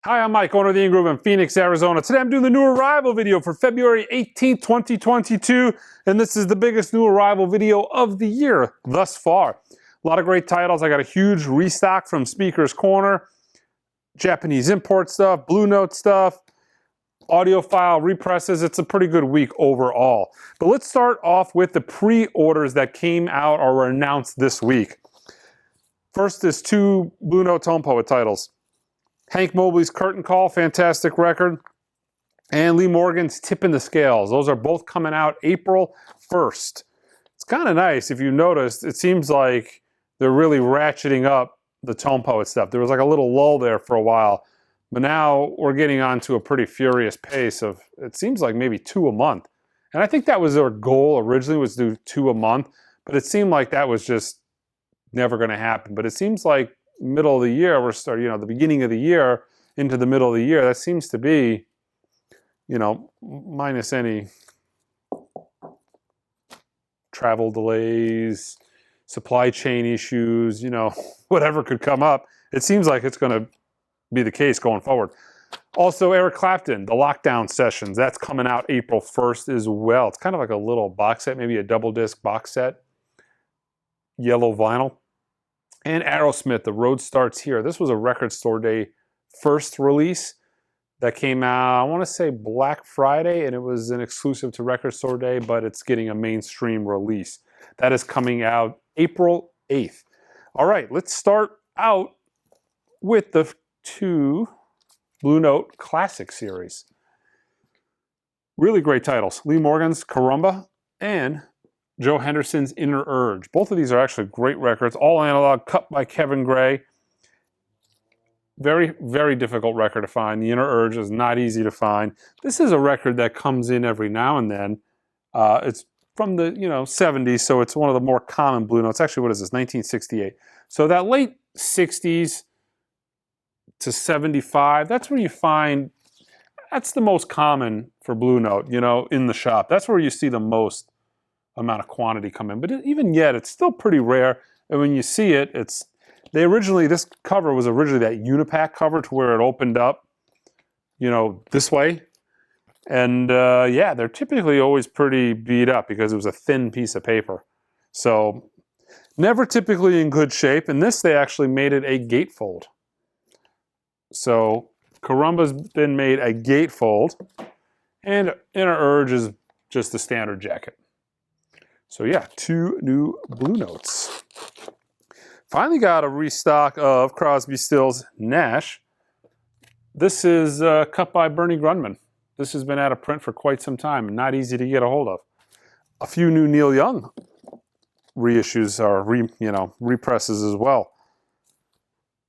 Hi, I'm Mike, owner of the In Groove in Phoenix, Arizona. Today I'm doing the new arrival video for February 18th, 2022, and this is the biggest new arrival video of the year thus far. A lot of great titles. I got a huge restock from Speaker's Corner, Japanese import stuff, Blue Note stuff, audiophile represses. It's a pretty good week overall. But let's start off with the pre-orders that came out or were announced this week. First is two Blue Note Tone Poet titles. Hank Mobley's Curtain Call, fantastic record. And Lee Morgan's Tipping the Scales. Those are both coming out April 1st. It's kind of nice. If you noticed, it seems like they're really ratcheting up the Tone Poet stuff. There was like a little lull there for a while. But now we're getting on to a pretty furious pace of, it seems like maybe 2 a month. And I think that was their goal originally, was to do 2 a month. But it seemed like that was just never going to happen. But it seems like middle of the year, we're starting, the beginning of the year into the middle of the year, that seems to be, minus any travel delays, supply chain issues, whatever could come up. It seems like it's going to be the case going forward. Also, Eric Clapton, the Lockdown Sessions, that's coming out April 1st as well. It's kind of like a little box set, maybe a double disc box set, yellow vinyl. And Aerosmith, The Road Starts Here. This was a Record Store Day first release that came out, I want to say Black Friday, and it was an exclusive to Record Store Day, but it's getting a mainstream release. That is coming out April 8th. All right, let's start out with the two Blue Note Classic series. Really great titles. Lee Morgan's Carumba and Joe Henderson's Inner Urge. Both of these are actually great records. All analog, cut by Kevin Gray. Very, very difficult record to find. The Inner Urge is not easy to find. This is a record that comes in every now and then. It's from the 70s, so it's one of the more common Blue Notes. Actually, what is this? 1968. So that late 60s to 75, that's where you find, that's the most common for Blue Note, in the shop. That's where you see the most amount of quantity come in, but even yet it's still pretty rare. And when you see it, this cover was originally that Unipack cover, to where it opened up this way, and yeah, they're typically always pretty beat up because it was a thin piece of paper, so never typically in good shape. And this, they actually made it a gatefold, so Carumba's been made a gatefold, and Inner Urge is just the standard jacket. So yeah, two new Blue Notes. Finally got a restock of Crosby, Stills, Nash. This is cut by Bernie Grundman. This has been out of print for quite some time and not easy to get a hold of. A few new Neil Young reissues or represses as well.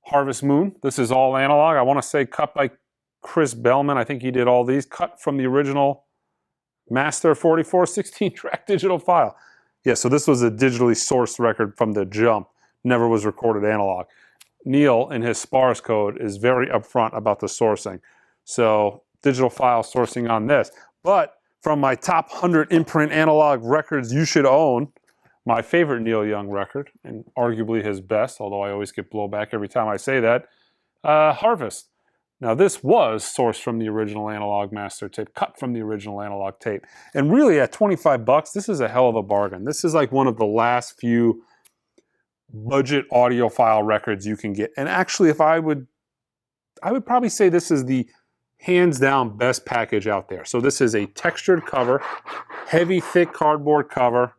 Harvest Moon. This is all analog. I want to say cut by Chris Bellman. I think he did all these. Cut from the original Master 44 16-track digital file. Yeah, so this was a digitally sourced record from the jump. Never was recorded analog. Neil, in his sparse code, is very upfront about the sourcing. So digital file sourcing on this. But from my top 100 imprint analog records you should own, my favorite Neil Young record, and arguably his best, although I always get blowback every time I say that, Harvest. Now, this was sourced from the original analog master tape, cut from the original analog tape. And really, at 25 bucks, this is a hell of a bargain. This is like one of the last few budget audiophile records you can get. And actually, I would probably say this is the hands down best package out there. So this is a textured cover, heavy, thick cardboard cover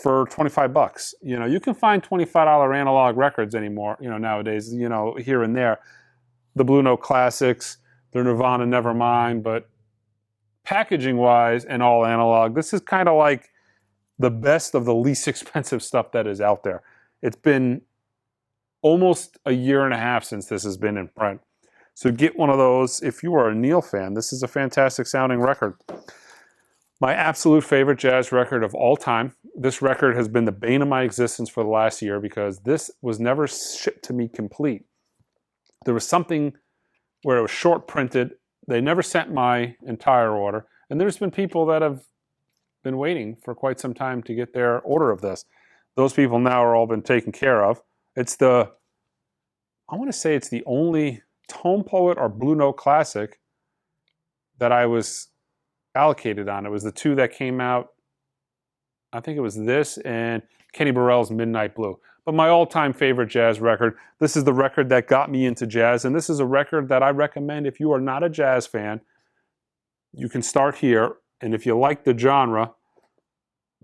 for 25 bucks. You can find $25 analog records anymore, nowadays, here and there. The Blue Note Classics, the Nirvana Nevermind, but packaging-wise and all analog, this is kind of like the best of the least expensive stuff that is out there. It's been almost a year and a half since this has been in print. So get one of those. If you are a Neil fan, this is a fantastic sounding record. My absolute favorite jazz record of all time. This record has been the bane of my existence for the last year because this was never shipped to me complete. There was something where it was short printed. They never sent my entire order. And there's been people that have been waiting for quite some time to get their order of this. Those people now are all been taken care of. I want to say it's the only Tone Poet or Blue Note Classic that I was allocated on. It was the two that came out. I think it was this and Kenny Burrell's Midnight Blue. But my all-time favorite jazz record. This is the record that got me into jazz, and this is a record that I recommend if you are not a jazz fan. You can start here, and if you like the genre,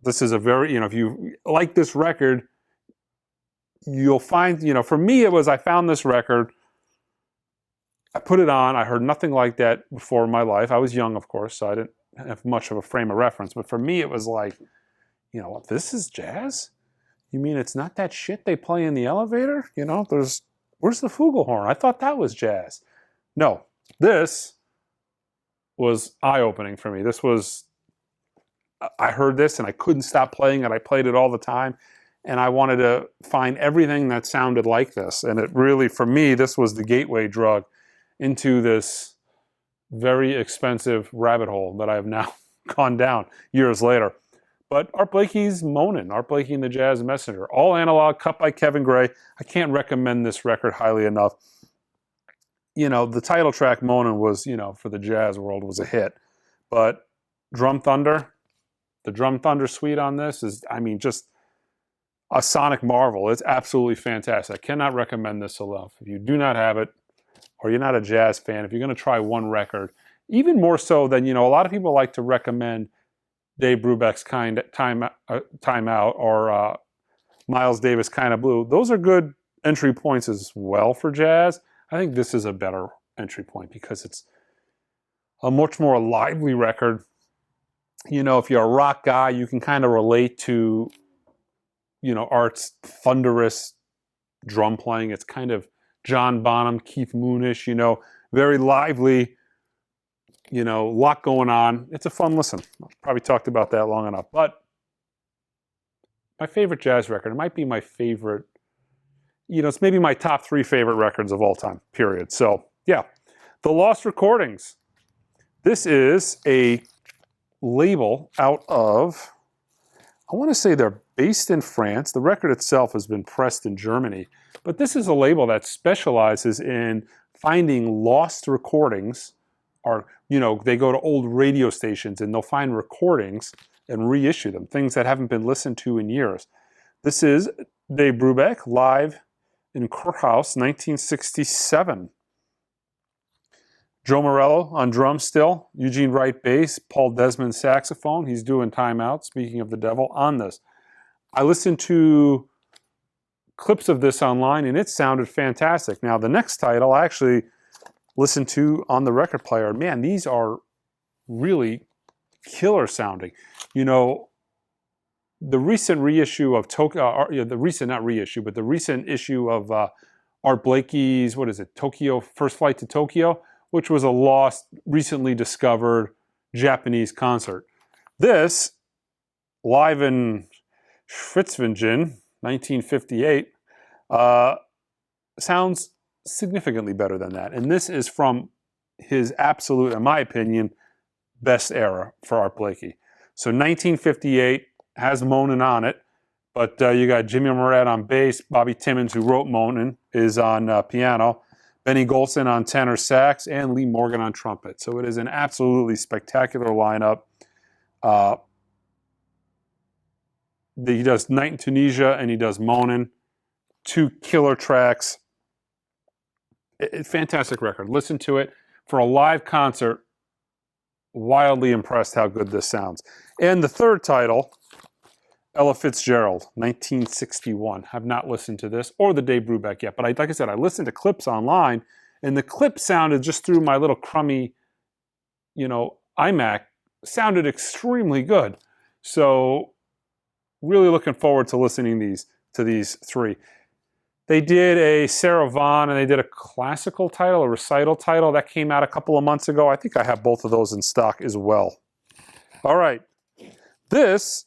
this is a very, if you like this record, you'll find, for me it was, I found this record, I put it on, I heard nothing like that before in my life. I was young, of course, so I didn't have much of a frame of reference, but for me it was like, this is jazz? You mean it's not that shit they play in the elevator? Where's the flugelhorn? I thought that was jazz. No, this was eye-opening for me. I heard this and I couldn't stop playing it. I played it all the time. And I wanted to find everything that sounded like this. And it really, for me, this was the gateway drug into this very expensive rabbit hole that I have now gone down years later. But Art Blakey's Moanin', Art Blakey and the Jazz Messenger, all analog, cut by Kevin Gray. I can't recommend this record highly enough. The title track Moanin' was, for the jazz world was a hit. But Drum Thunder, the Drum Thunder suite on this is, just a sonic marvel. It's absolutely fantastic. I cannot recommend this enough. If you do not have it, or you're not a jazz fan, if you're going to try one record, even more so than, a lot of people like to recommend Dave Brubeck's Time Out or Miles Davis Kind of Blue. Those are good entry points as well for jazz. I think this is a better entry point because it's a much more lively record. If you're a rock guy, you can kind of relate to, Art's thunderous drum playing. It's kind of John Bonham, Keith Moonish, very lively, lot going on. It's a fun listen. Probably talked about that long enough. But my favorite jazz record, it might be my favorite, it's maybe my top 3 favorite records of all time, period. So, yeah. The Lost Recordings. This is a label out of, I want to say they're based in France. The record itself has been pressed in Germany. But this is a label that specializes in finding lost recordings, or, they go to old radio stations and they'll find recordings and reissue them, things that haven't been listened to in years. This is Dave Brubeck, live in Kurhaus, 1967. Joe Morello on drums still, Eugene Wright bass, Paul Desmond saxophone. He's doing Time Out, speaking of the devil, on this. I listened to clips of this online and it sounded fantastic. Now the next title I actually listened to on the record player. Man, these are really killer sounding. The recent reissue of the recent issue of Art Blakey's, Tokyo, First Flight to Tokyo, which was a lost, recently discovered Japanese concert. This, live in Schwitzwingen, 1958, sounds significantly better than that. And this is from his absolute, in my opinion, best era for Art Blakey. So 1958 has Moanin' on it, but you got Jimmy Moret on bass, Bobby Timmons, who wrote Moanin', is on piano, Benny Golson on tenor sax, and Lee Morgan on trumpet. So it is an absolutely spectacular lineup. He does Night in Tunisia and he does Moanin', 2 killer tracks. Fantastic record. Listen to it. For a live concert, wildly impressed how good this sounds. And the third title, Ella Fitzgerald, 1961. Have not listened to this or the Dave Brubeck yet, but like I said, I listened to clips online, and the clip sounded just through my little crummy, iMac, sounded extremely good. So, really looking forward to listening to these 3. They did a Sarah Vaughan and they did a classical title, a recital title that came out a couple of months ago. I think I have both of those in stock as well. All right, this.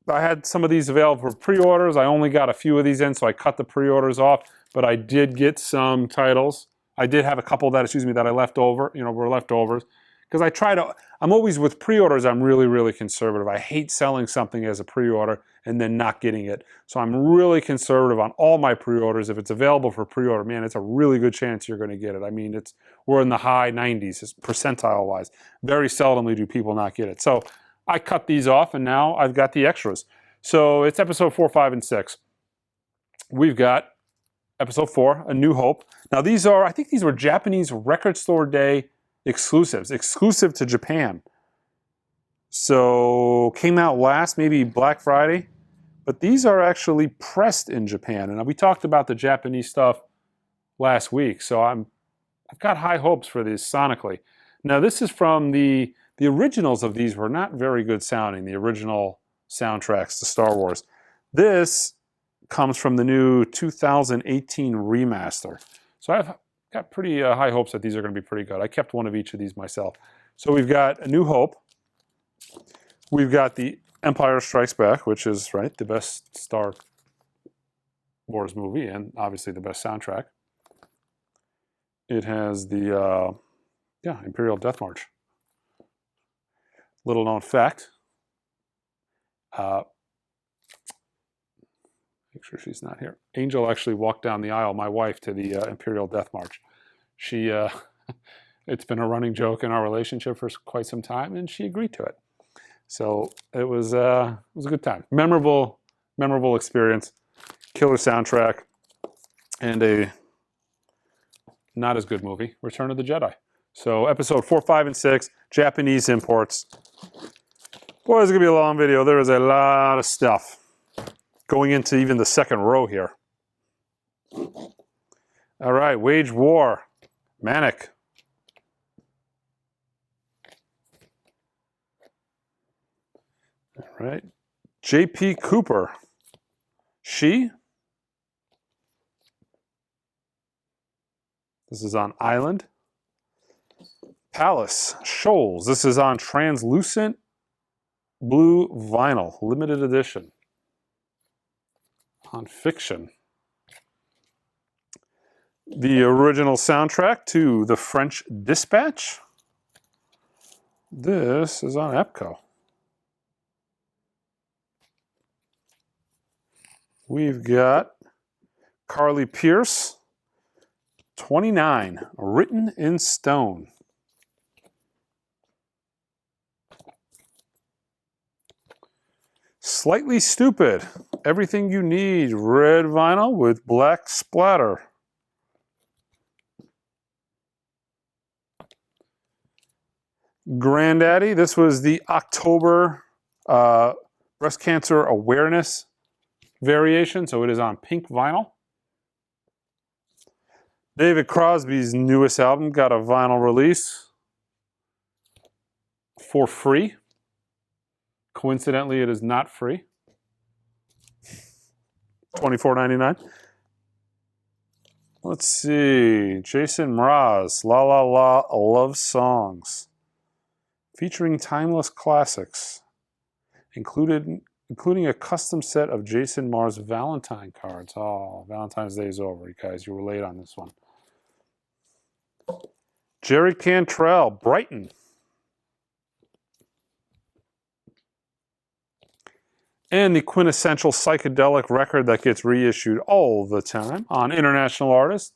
I had some of these available for pre-orders. I only got a few of these in, so I cut the pre-orders off. But I did get some titles. I did have a couple that I left over, were leftovers. because I'm always with pre-orders, I'm really, really conservative. I hate selling something as a pre-order and then not getting it. So I'm really conservative on all my pre-orders. If it's available for pre-order, man, it's a really good chance you're going to get it. I mean, we're in the high 90s percentile-wise. Very seldomly do people not get it. So I cut these off, and now I've got the extras. So it's episode 4, 5, and 6. We've got episode 4, A New Hope. Now I think these were Japanese Record Store Day exclusives, exclusive to Japan. So came out last, maybe Black Friday. But these are actually pressed in Japan. And we talked about the Japanese stuff last week. So I've got high hopes for these sonically. Now this is from the originals of these were not very good sounding, the original soundtracks to Star Wars. This comes from the new 2018 remaster. So I've got pretty high hopes that these are going to be pretty good. I kept one of each of these myself. So we've got A New Hope. We've got the Empire Strikes Back, which is, right, the best Star Wars movie and obviously the best soundtrack. It has the, Imperial Death March. Little known fact. Make sure she's not here. Angel actually walked down the aisle, my wife, to the Imperial Death March. She, it's been a running joke in our relationship for quite some time, and she agreed to it. So it was a good time. Memorable experience. Killer soundtrack. And a not as good movie, Return of the Jedi. So episode 4, 5, and 6, Japanese imports. Boy, it's going to be a long video. There is a lot of stuff going into even the second row here. All right, Wage War. Manic. All right. J.P. Cooper. She. This is on Island. Palace. Shoals. This is on translucent blue vinyl. Limited edition. On Fiction. The original soundtrack to The French Dispatch. This is on Epco. We've got Carly Pierce, 29, Written in Stone. Slightly Stupid, Everything You Need, red vinyl with black splatter. Granddaddy, this was the October breast cancer awareness variation, so it is on pink vinyl. David Crosby's newest album got a vinyl release for free. Coincidentally, it is not free. $24.99. Let's see. Jason Mraz, La La La Love Songs. Featuring timeless classics. Including a custom set of Jason Mraz Valentine cards. Oh, Valentine's Day is over, you guys. You were late on this one. Jerry Cantrell, Brighton. And the quintessential psychedelic record that gets reissued all the time on International Artist,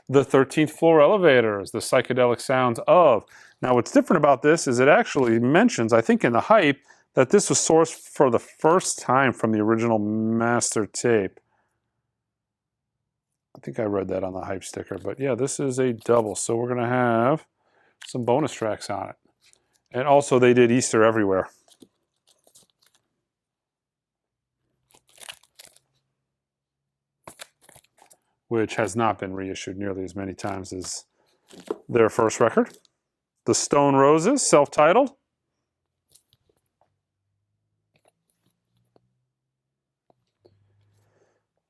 The 13th Floor Elevators, the psychedelic sounds of. Now, what's different about this is it actually mentions, I think in the hype, that this was sourced for the first time from the original master tape. I think I read that on the hype sticker, but yeah, this is a double, so we're going to have some bonus tracks on it. And also they did Easter Everywhere. Which has not been reissued nearly as many times as their first record. The Stone Roses, self-titled.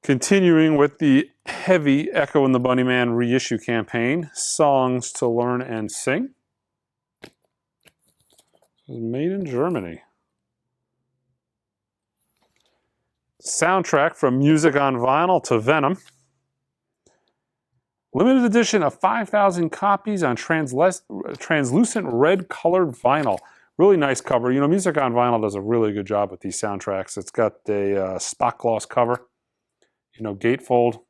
Continuing with the heavy Echo and the Bunnyman reissue campaign, Songs to Learn and Sing. This is made in Germany. Soundtrack from Music on Vinyl to Venom. Limited edition of 5,000 copies on translucent red colored vinyl. Really nice cover. You know, Music on Vinyl does a really good job with these soundtracks. It's got a spot gloss cover, you know, gatefold,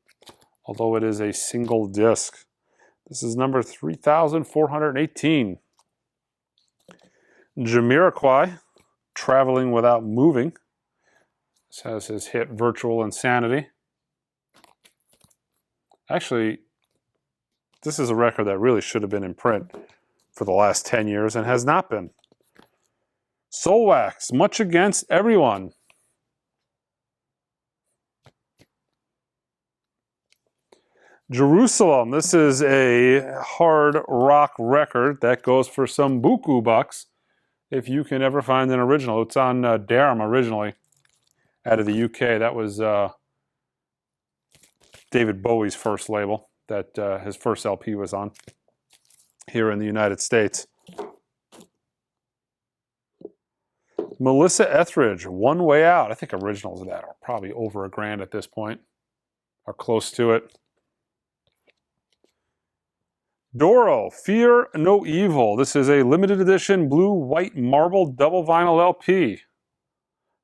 although it is a single disc. This is number 3,418. Jamiroquai, Traveling Without Moving. This has his hit Virtual Insanity. Actually, this is a record that really should have been in print for the last 10 years and has not been. Soulwax, Much Against Everyone. Jerusalem, this is a hard rock record that goes for some buku bucks if you can ever find an original. It's on Darum originally out of the UK. That was David Bowie's first label that his first LP was on here in the United States. Melissa Etheridge, One Way Out. I think originals of that are probably over $1,000 at this point, or close to it. Doro, Fear No Evil. This is a limited edition blue white marble double vinyl LP. I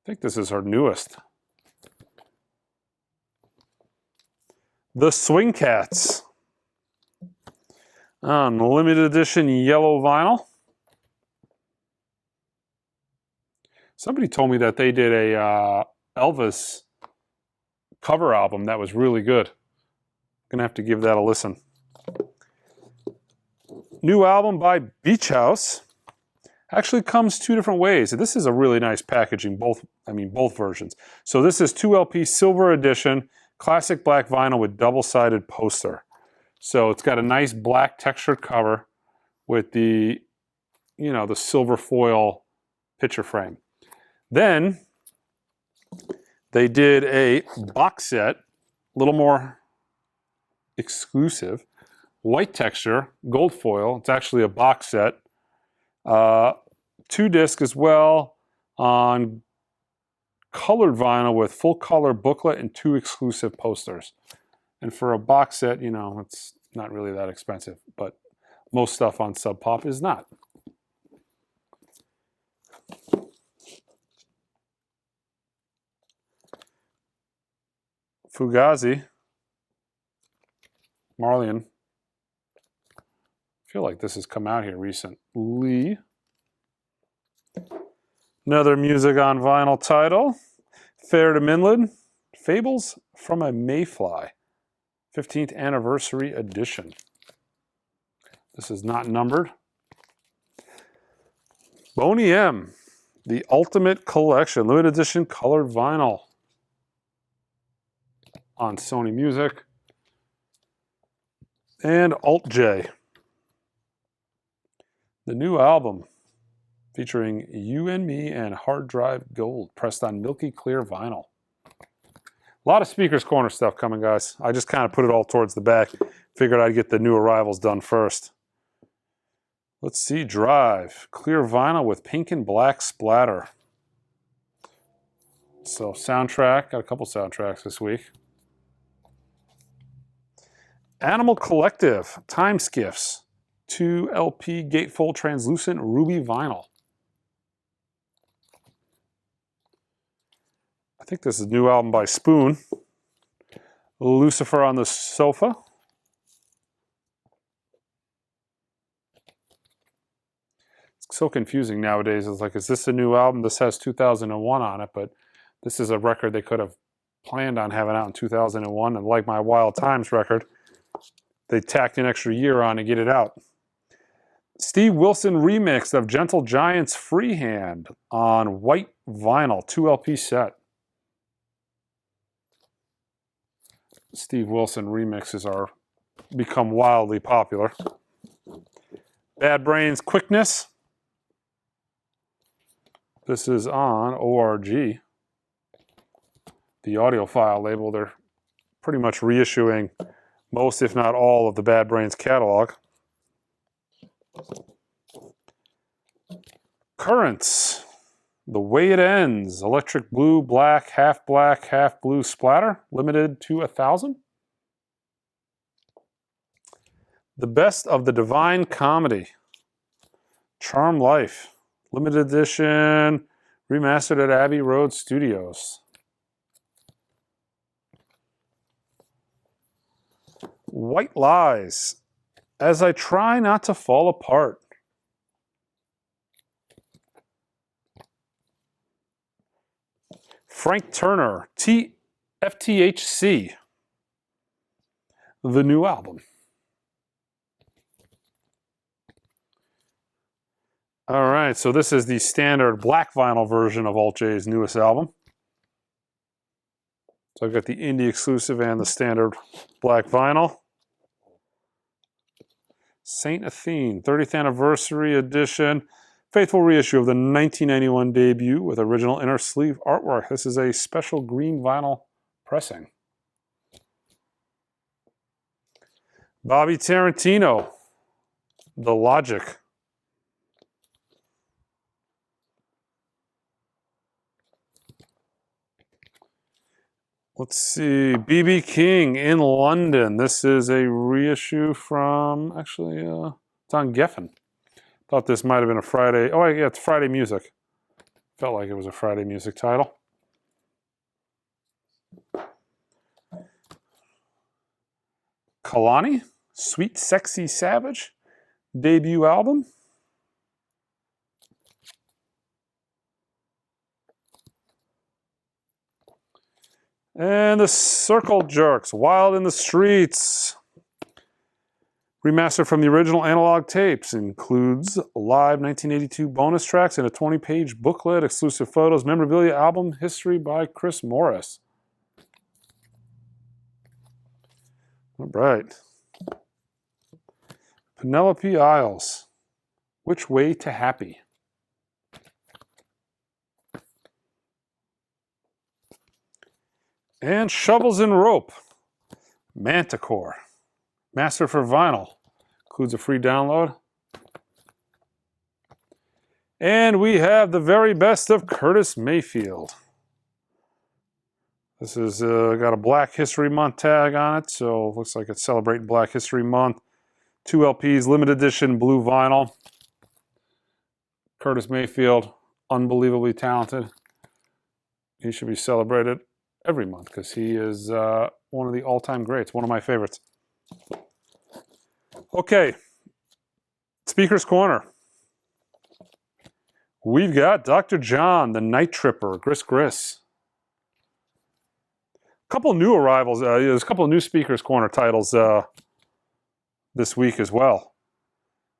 think this is her newest. The Swing Cats on limited edition yellow vinyl. Somebody told me that they did a Elvis cover album that was really good. I'm gonna have to give that a listen. New album by Beach House. Actually comes two different ways. This is a really nice packaging, both versions. So this is 2LP silver edition, classic black vinyl with double-sided poster. So it's got a nice black textured cover with the, you know, the silver foil picture frame. Then they did a box set, a little more exclusive, white texture, gold foil. It's actually a box set. 2 disc as well on colored vinyl with full color booklet and 2 exclusive posters. And for a box set, you know, it's not really that expensive, but most stuff on Sub Pop is not. Fugazi, Marlian. I feel like this has come out here recently. Another Music on Vinyl title. Fair to Midland, Fables from a Mayfly, 15th Anniversary Edition. This is not numbered. Boney M, The Ultimate Collection, limited edition colored vinyl on Sony Music. And Alt J, the new album featuring You and Me and Hard Drive Gold, pressed on milky clear vinyl. A lot of Speakers Corner stuff coming, guys. I just kind of put it all towards the back. Figured I'd get the new arrivals done first. Let's see, Drive, clear vinyl with pink and black splatter. So soundtrack, got a couple soundtracks this week. Animal Collective, Time Skiffs, 2LP gatefold translucent ruby vinyl. I think this is a new album by Spoon. Lucifer on the Sofa. It's so confusing nowadays. It's like, is this a new album? This has 2001 on it, but this is a record they could have planned on having out in 2001. And like my Wild Times record, they tacked an extra year on to get it out. Steve Wilson remix of Gentle Giant's Freehand on white vinyl, 2LP set. Steve Wilson remixes are become wildly popular. Bad Brains Quickness. This is on ORG, the audiophile label. They're pretty much reissuing most, if not all, of the Bad Brains catalog. Currents, The Way It Ends, electric blue, black, half blue splatter, limited to 1,000. The Best of the Divine Comedy. Charm Life. Limited edition. Remastered at Abbey Road Studios. White Lies. As I Try Not to Fall Apart. Frank Turner, FTHC, the new album. All right, so this is the standard black vinyl version of Alt J's newest album. So I've got the indie exclusive and the standard black vinyl. Saint Athene, 30th Anniversary Edition. Faithful reissue of the 1991 debut with original inner sleeve artwork. This is a special green vinyl pressing. Bobby Tarantino, The Logic. Let's see, B.B. King in London. This is a reissue from, actually, it's on Geffen. Thought this might have been a Friday. Oh, yeah, it's Friday Music. Felt like it was a Friday Music title. Kalani, Sweet Sexy Savage, debut album. And the Circle Jerks, Wild in the Streets. Remastered from the original analog tapes. Includes live 1982 bonus tracks and a 20-page booklet, exclusive photos, memorabilia, album history by Chris Morris. All right. Penelope Isles, Which Way to Happy. And Shovels and Rope, Manticore. Master for vinyl. Includes a free download. And we have the very best of Curtis Mayfield. This is got a Black History Month tag on it, so it looks like it's celebrating Black History Month. 2 LPs, limited edition blue vinyl. Curtis Mayfield, unbelievably talented. He should be celebrated every month because he is one of the all-time greats, one of my favorites. Okay, Speaker's Corner. We've got Dr. John, the Night Tripper, Gris. A couple new arrivals. There's a couple of new Speaker's Corner titles this week as well.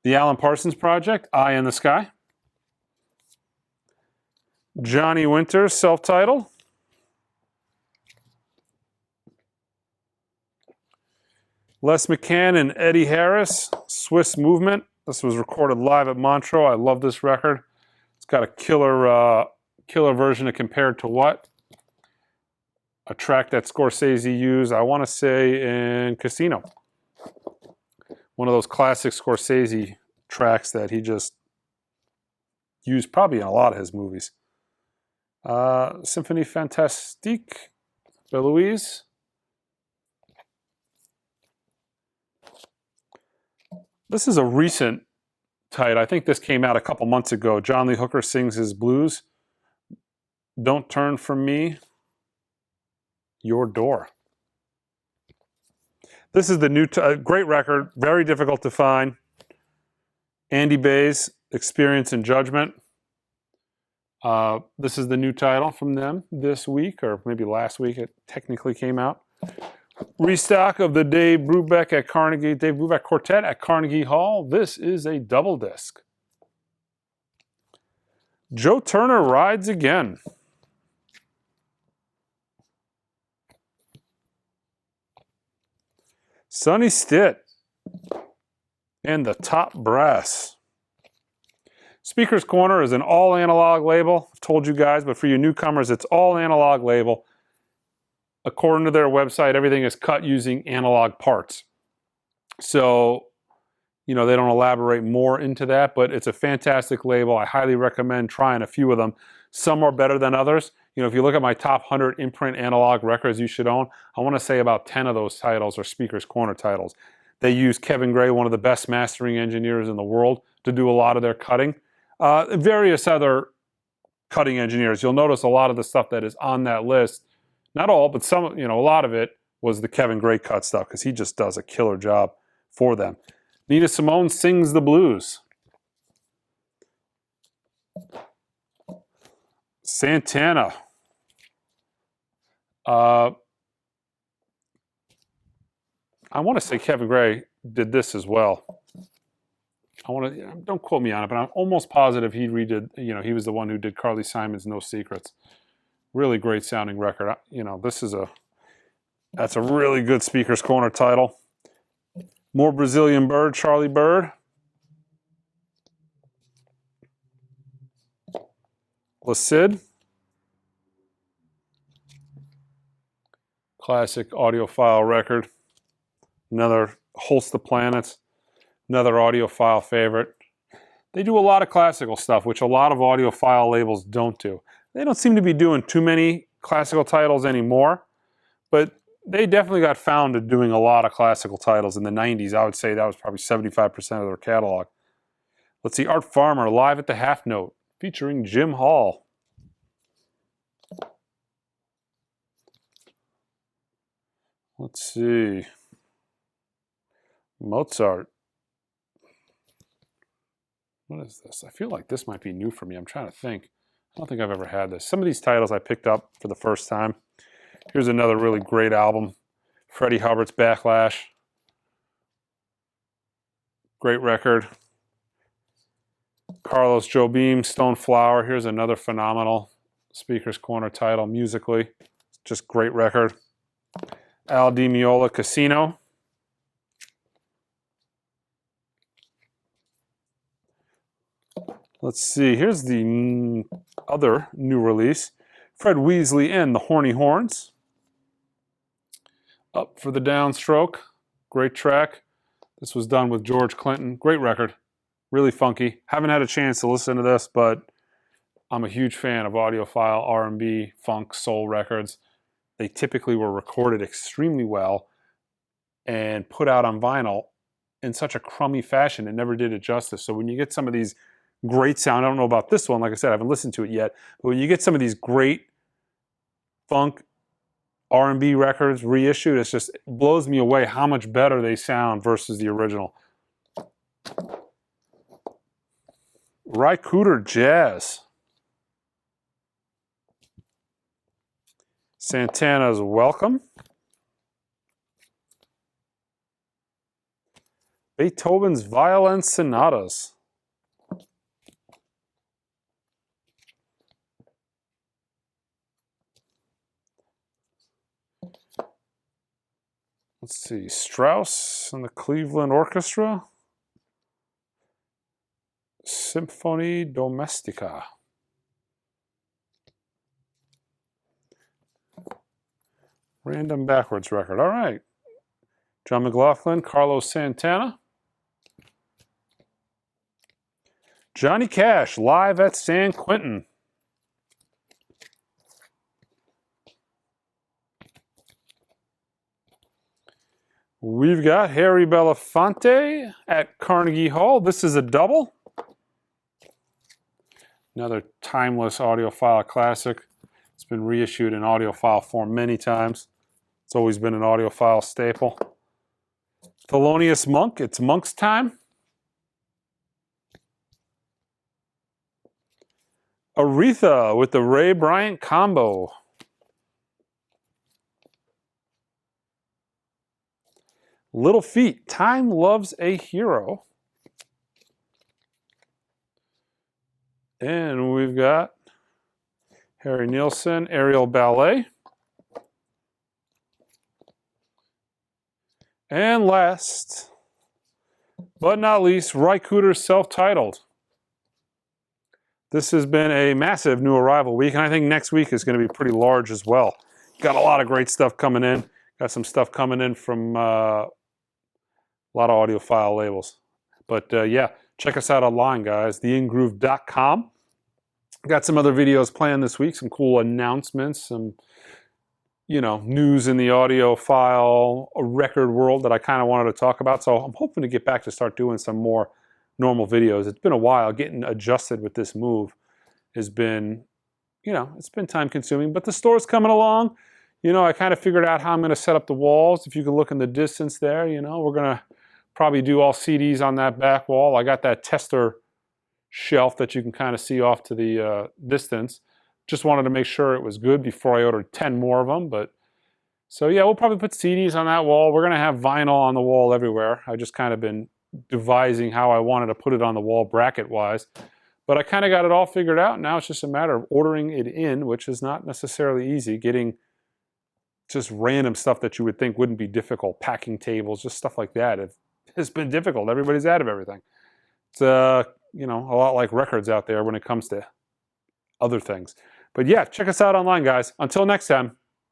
The Alan Parsons Project, Eye in the Sky. Johnny Winter, self-titled. Les McCann and Eddie Harris, Swiss Movement. This was recorded live at Montreux. I love this record. It's got a killer version of Compared to What? A track that Scorsese used, I want to say, in Casino. One of those classic Scorsese tracks that he just used probably in a lot of his movies. Symphonie Fantastique by Louise. This is a recent title. I think this came out a couple months ago. John Lee Hooker sings his blues. Don't Turn From Me, Your Door. This is the new, great record, very difficult to find. Andy Bayes, Experience and Judgment. This is the new title from them this week, or maybe last week it technically came out. Restock of the Dave Brubeck Quartet at Carnegie Hall. This is a double disc. Joe Turner Rides Again. Sonny Stitt and the Top Brass. Speaker's Corner is an all analog label. I've told you guys, but for you newcomers, it's all analog label. According to their website, everything is cut using analog parts. So, you know, they don't elaborate more into that, but it's a fantastic label. I highly recommend trying a few of them. Some are better than others. You know, if you look at my top 100 imprint analog records you should own, I want to say about 10 of those titles are Speaker's Corner titles. They use Kevin Gray, one of the best mastering engineers in the world, to do a lot of their cutting. Various other cutting engineers. You'll notice a lot of the stuff that is on that list, not all, but some, a lot of it was the Kevin Gray cut stuff because he just does a killer job for them. Nina Simone sings the blues. Santana. I want to say Kevin Gray did this as well. Don't quote me on it, but I'm almost positive he redid, he was the one who did Carly Simon's No Secrets. Really great sounding record. That's a really good Speaker's Corner title. More Brazilian Bird, Charlie Bird. LaCid. Classic audiophile record. Another Holst the Planets. Another audiophile favorite. They do a lot of classical stuff, which a lot of audiophile labels don't do. They don't seem to be doing too many classical titles anymore, but they definitely got found at doing a lot of classical titles in the 90s. I would say that was probably 75% of their catalog. Let's see, Art Farmer, Live at the Half Note, featuring Jim Hall. Let's see. Mozart. What is this? I feel like this might be new for me. I'm trying to think. I don't think I've ever had this. Some of these titles I picked up for the first time. Here's another really great album. Freddie Hubbard's Backlash. Great record. Carlos Jobim, Stone Flower. Here's another phenomenal Speaker's Corner title musically. Just great record. Al Di Meola, Casino. Let's see, here's the other new release. Fred Weasley and the Horny Horns. Up for the Downstroke. Great track. This was done with George Clinton. Great record. Really funky. Haven't had a chance to listen to this, but I'm a huge fan of audiophile R&B, funk, soul records. They typically were recorded extremely well and put out on vinyl in such a crummy fashion. It never did it justice. So when you get some of these great sound, I don't know about this one, like I said, I haven't listened to it yet, but when you get some of these great funk R&B records reissued, it blows me away how much better they sound versus the original. Rycooter Jazz. Santana's Welcome. Beethoven's Violin Sonatas. Let's see, Strauss and the Cleveland Orchestra. Symphonie Domestica. Random backwards record. All right. John McLaughlin, Carlos Santana. Johnny Cash, Live at San Quentin. We've got Harry Belafonte at Carnegie Hall. This is a double. Another timeless audiophile classic. It's been reissued in audiophile form many times. It's always been an audiophile staple. Thelonious Monk, it's Monk's Time. Aretha with the Ray Bryant Combo. Little Feat, Time Loves a Hero. And we've got Harry Nilsson, Aerial Ballet. And last but not least, Rycooter's Self-Titled. This has been a massive new arrival week, and I think next week is going to be pretty large as well. Got a lot of great stuff coming in. Got some stuff coming in from a lot of audiophile labels. But yeah, check us out online, guys, theingroove.com. Got some other videos planned this week, some cool announcements, some you know, news in the audiophile record world that I kind of wanted to talk about. So I'm hoping to get back to start doing some more normal videos. It's been a while. Getting adjusted with this move has been, you know, it's been time consuming, but the store's coming along. You know, I kind of figured out how I'm going to set up the walls. If you can look in the distance there, you know, we're going to probably do all CDs on that back wall. I got that tester shelf that you can kind of see off to the distance. Just wanted to make sure it was good before I ordered 10 more of them. But so yeah, we'll probably put CDs on that wall. We're going to have vinyl on the wall everywhere. I just kind of been devising how I wanted to put it on the wall bracket wise. But I kind of got it all figured out. Now it's just a matter of ordering it in, which is not necessarily easy. Getting just random stuff that you would think wouldn't be difficult, packing tables, just stuff like that. It's been difficult. Everybody's out of everything. It's you know, a lot like records out there when it comes to other things. But yeah, check us out online, guys. Until next time.